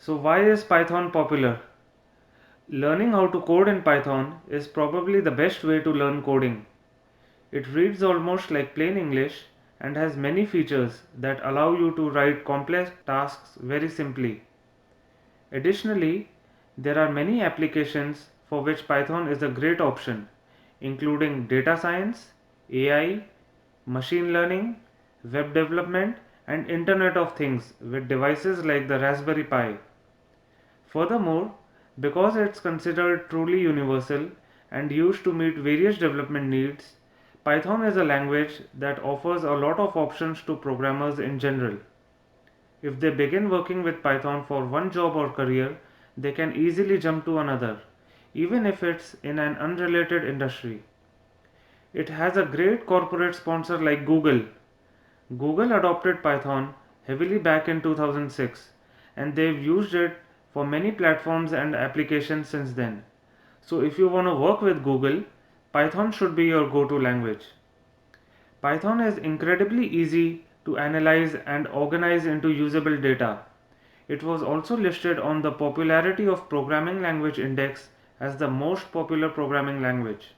So why is Python popular? Learning how to code in Python is probably the best way to learn coding. It reads almost like plain English and has many features that allow you to write complex tasks very simply. Additionally, there are many applications for which Python is a great option, including data science, AI, machine learning, web development, and Internet of Things with devices like the Raspberry Pi. Furthermore, because it's considered truly universal and used to meet various development needs, Python is a language that offers a lot of options to programmers in general. If they begin working with Python for one job or career, they can easily jump to another, even if it's in an unrelated industry. It has a great corporate sponsor like Google. Google adopted Python heavily back in 2006, and they've used it for many platforms and applications since then. So if you want to work with Google, Python should be your go-to language. Python is incredibly easy to analyze and organize into usable data. It was also listed on the Popularity of Programming Language Index as the most popular programming language.